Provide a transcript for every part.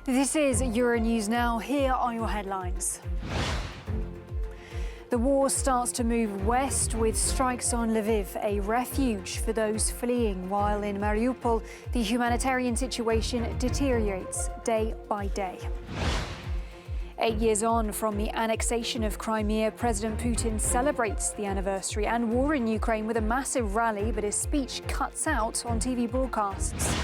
This is Euronews Now. Here are your headlines. The war starts to move west with strikes on Lviv, a refuge for those fleeing, while in Mariupol, the humanitarian situation deteriorates day by day. 8 years on from the annexation of Crimea, President Putin celebrates the anniversary and war in Ukraine with a massive rally, but his speech cuts out on TV broadcasts.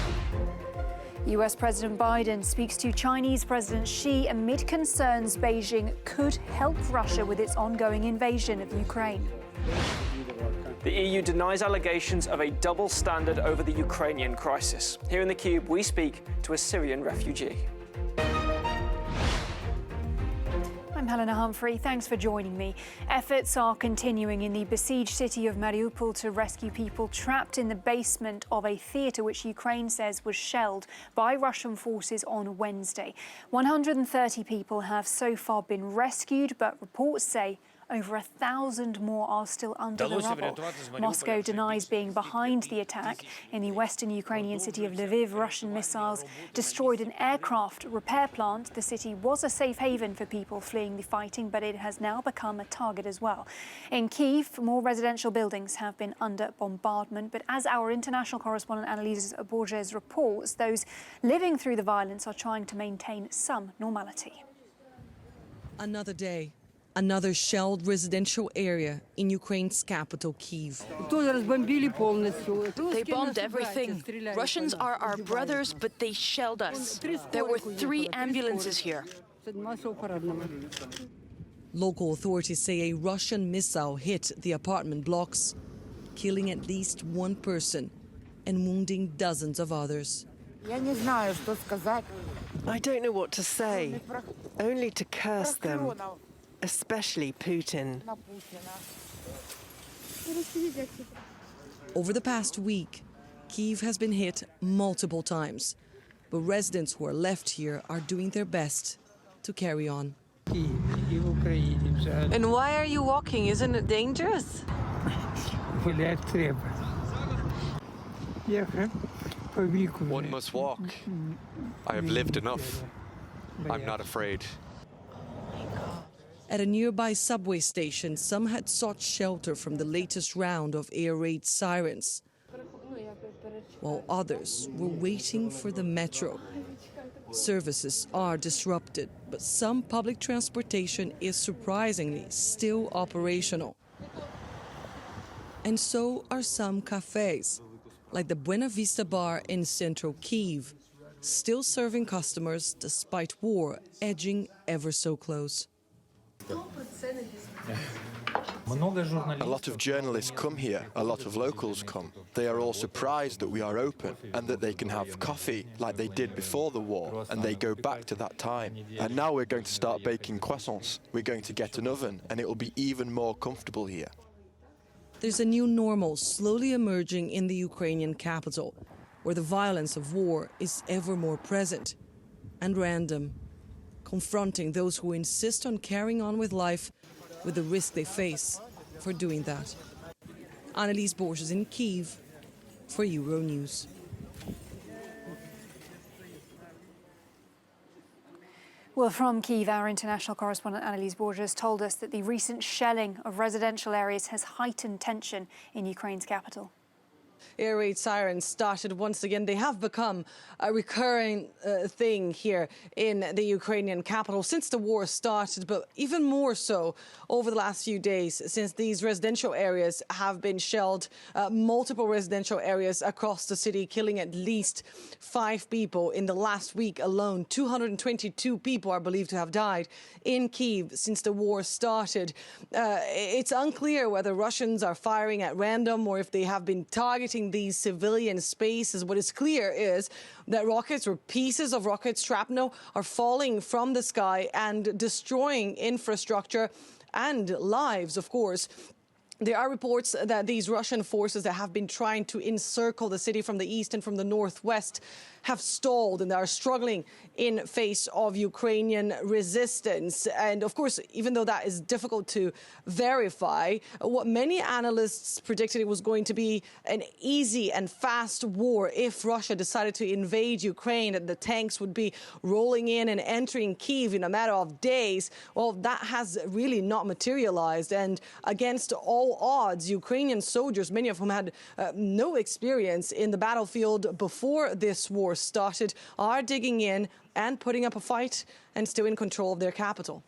US President Biden speaks to Chinese President Xi amid concerns Beijing could help Russia with its ongoing invasion of Ukraine. The EU denies allegations of a double standard over the Ukrainian crisis. Here in the Cube, we speak to a Syrian refugee. I'm Helena Humphrey. Thanks for joining me. Efforts are continuing in the besieged city of Mariupol to rescue people trapped in the basement of a theatre which Ukraine says was shelled by Russian forces on Wednesday. 130 people have so far been rescued, but reports say over 1,000 more are still under the rubble. Moscow denies being behind the attack. In the western Ukrainian city of Lviv, Russian missiles destroyed an aircraft repair plant. The city was a safe haven for people fleeing the fighting, but it has now become a target as well. In Kyiv, more residential buildings have been under bombardment, but as our international correspondent Annalise Borges reports, those living through the violence are trying to maintain some normality. Another day. Another shelled residential area in Ukraine's capital, Kyiv. They bombed everything. Russians are our brothers, but they shelled us. There were 3 ambulances here. Local authorities say a Russian missile hit the apartment blocks, killing at least 1 person and wounding dozens of others. I don't know what to say, only to curse them. Especially Putin. Over the past week, Kyiv has been hit multiple times, but residents who are left here are doing their best to carry on. And why are you walking? Isn't it dangerous? One must walk. I have lived enough. I'm not afraid. At a nearby subway station, some had sought shelter from the latest round of air raid sirens, while others were waiting for the metro. Services are disrupted, but some public transportation is surprisingly still operational. And so are some cafes, like the Buena Vista bar in central Kyiv, still serving customers despite war edging ever so close. A lot of journalists come here, a lot of locals come. They are all surprised that we are open and that they can have coffee like they did before the war, and they go back to that time. And now we're going to start baking croissants. We're going to get an oven and it will be even more comfortable here. There's a new normal slowly emerging in the Ukrainian capital, where the violence of war is ever more present and random, confronting those who insist on carrying on with life with the risk they face for doing that. Annalise Borges in Kyiv for Euronews. Well, from Kyiv, our international correspondent Annalise Borges told us that the recent shelling of residential areas has heightened tension in Ukraine's capital. Air raid sirens started once again. They have become a recurring thing here in the Ukrainian capital since the war started, but even more so over the last few days since these residential areas have been shelled. Multiple residential areas across the city, killing at least 5 people in the last week alone. 222 people are believed to have died in Kyiv since the war started. It's unclear whether Russians are firing at random or if they have been targeting these civilian spaces. What is clear is that rockets or pieces of rocket shrapnel are falling from the sky and destroying infrastructure and lives, of course. There are reports that these Russian forces that have been trying to encircle the city from the east and from the northwest have stalled and are struggling in face of Ukrainian resistance. And of course, even though that is difficult to verify, what many analysts predicted it was going to be an easy and fast war if Russia decided to invade Ukraine, and the tanks would be rolling in and entering Kyiv in a matter of days. Well, that has really not materialized. And against all odds, Ukrainian soldiers, many of whom had no experience in the battlefield before this war started, are digging in and putting up a fight and still in control of their capital.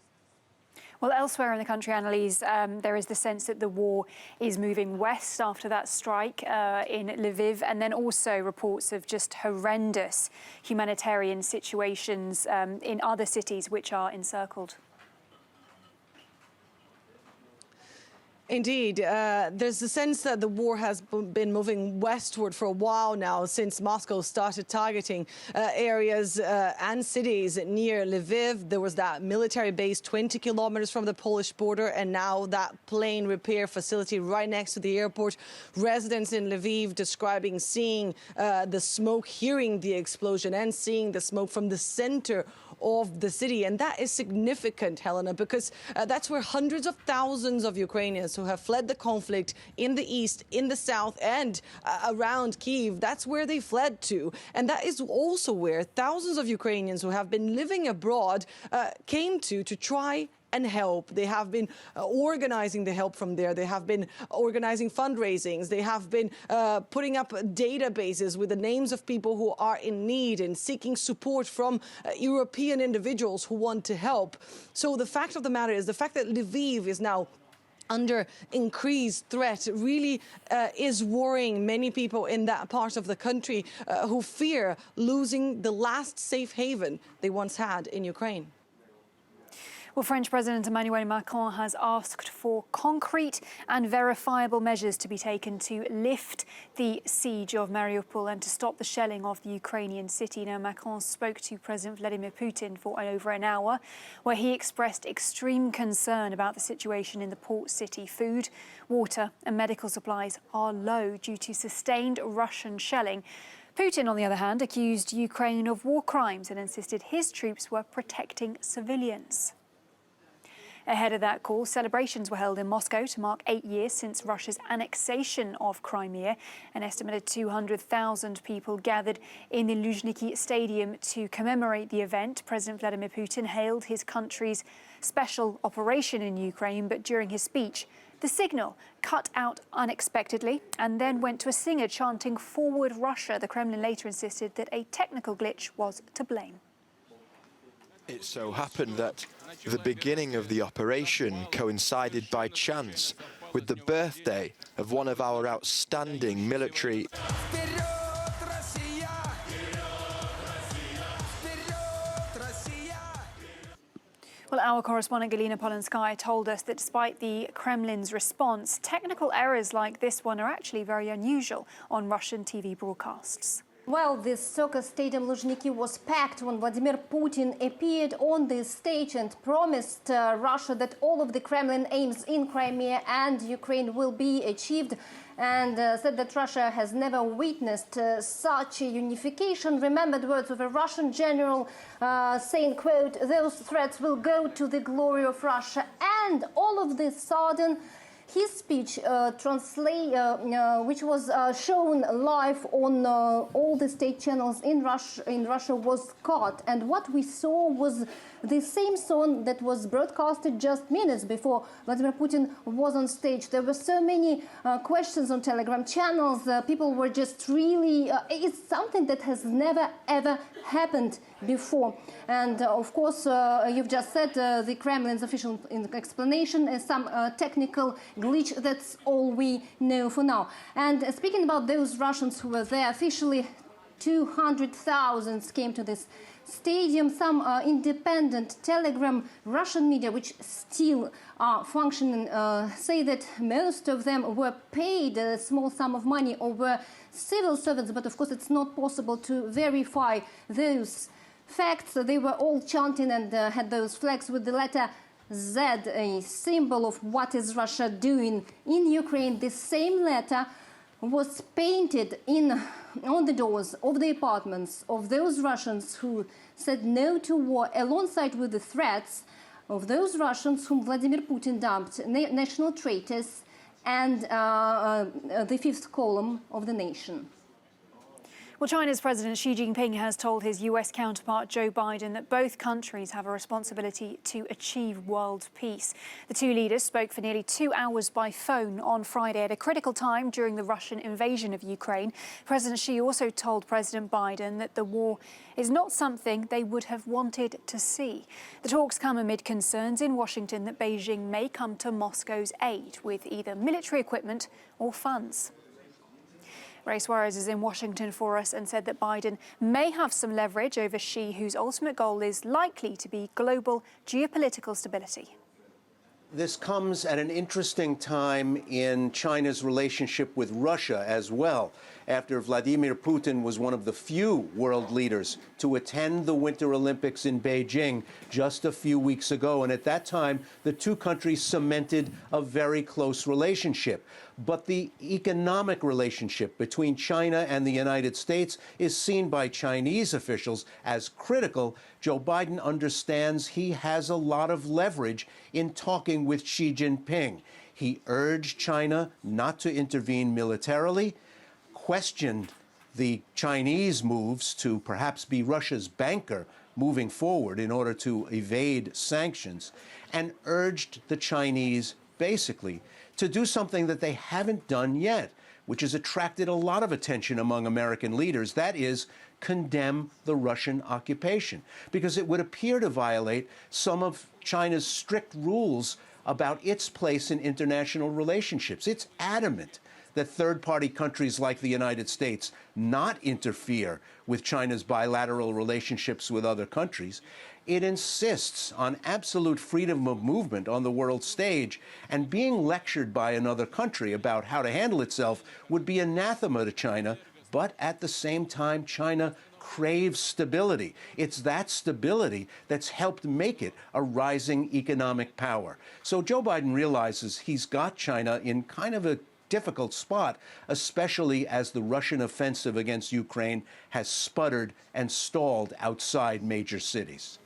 Well, elsewhere in the country, Annalise, there is the sense that the war is moving west after that strike in Lviv, and then also reports of just horrendous humanitarian situations in other cities which are encircled. Indeed, there's a sense that the war has been moving westward for a while now, since Moscow started targeting areas and cities near Lviv. There was that military base 20 kilometers from the Polish border, and now that plane repair facility right next to the airport. Residents in Lviv describing seeing the smoke, hearing the explosion, and seeing the smoke from the center of the city. And that is significant, Helena, because that's where hundreds of thousands of Ukrainians who have fled the conflict in the east, in the south, and around Kyiv, that's where they fled to. And that is also where thousands of Ukrainians who have been living abroad came to try and help. They have been organizing the help from there. They have been organizing fundraisings. They have been putting up databases with the names of people who are in need and seeking support from European individuals who want to help. So the fact of the matter is, the fact that Lviv is now under increased threat really is worrying many people in that part of the country who fear losing the last safe haven they once had in Ukraine. Well, French President Emmanuel Macron has asked for concrete and verifiable measures to be taken to lift the siege of Mariupol and to stop the shelling of the Ukrainian city. Now, Macron spoke to President Vladimir Putin for over an hour, where he expressed extreme concern about the situation in the port city. Food, water and medical supplies are low due to sustained Russian shelling. Putin, on the other hand, accused Ukraine of war crimes and insisted his troops were protecting civilians. Ahead of that call, celebrations were held in Moscow to mark 8 years since Russia's annexation of Crimea. An estimated 200,000 people gathered in the Luzhniki Stadium to commemorate the event. President Vladimir Putin hailed his country's special operation in Ukraine, but during his speech, the signal cut out unexpectedly and then went to a singer chanting "Forward Russia." The Kremlin later insisted that a technical glitch was to blame. It so happened that the beginning of the operation coincided by chance with the birthday of one of our outstanding military. Well, our correspondent Galina Polanskaya told us that despite the Kremlin's response, technical errors like this one are actually very unusual on Russian TV broadcasts. Well, this soccer stadium Luzhniki was packed when Vladimir Putin appeared on the stage and promised Russia that all of the Kremlin aims in Crimea and Ukraine will be achieved, and said that Russia has never witnessed such a unification. Remembered words of a Russian general saying, quote, "Those threats will go to the glory of Russia." And all of this sudden, his speech, which was shown live on all the state channels in Russia, was cut. And what we saw was the same song that was broadcasted just minutes before Vladimir Putin was on stage. There were so many questions on Telegram channels. People were just really... it's something that has never, ever happened before. And of course, you've just said the Kremlin's official explanation is some technical glitch. That's all we know for now. And speaking about those Russians who were there, officially 200,000 came to this stadium. Some independent Telegram Russian media, which still are functioning, say that most of them were paid a small sum of money or were civil servants. But of course, it's not possible to verify those facts. They were all chanting and had those flags with the letter Z, a symbol of what is Russia doing in Ukraine. The same letter was painted on the doors of the apartments of those Russians who said no to war, alongside with the threats of those Russians whom Vladimir Putin dubbed national traitors and the fifth column of the nation. Well, China's President Xi Jinping has told his US counterpart Joe Biden that both countries have a responsibility to achieve world peace. The two leaders spoke for nearly 2 hours by phone on Friday at a critical time during the Russian invasion of Ukraine. President Xi also told President Biden that the war is not something they would have wanted to see. The talks come amid concerns in Washington that Beijing may come to Moscow's aid with either military equipment or funds. Ray Suarez is in Washington for us and said that Biden may have some leverage over Xi, whose ultimate goal is likely to be global geopolitical stability. This comes at an interesting time in China's relationship with Russia as well, after Vladimir Putin was one of the few world leaders to attend the Winter Olympics in Beijing just a few weeks ago. And at that time, the two countries cemented a very close relationship. But the economic relationship between China and the United States is seen by Chinese officials as critical. Joe Biden understands he has a lot of leverage in talking with Xi Jinping. He urged China not to intervene militarily, questioned the Chinese moves to perhaps be Russia's banker moving forward in order to evade sanctions, and urged the Chinese basically to do something that they haven't done yet, which has attracted a lot of attention among American leaders. That is, condemn the Russian occupation, because it would appear to violate some of China's strict rules about its place in international relationships. It's adamant that third-party countries like the United States not interfere with China's bilateral relationships with other countries. It insists on absolute freedom of movement on the world stage, and being lectured by another country about how to handle itself would be anathema to China. But at the same time, China craves stability. It's that stability that's helped make it a rising economic power. So Joe Biden realizes he's got China in kind of a difficult spot, especially as the Russian offensive against Ukraine has sputtered and stalled outside major cities.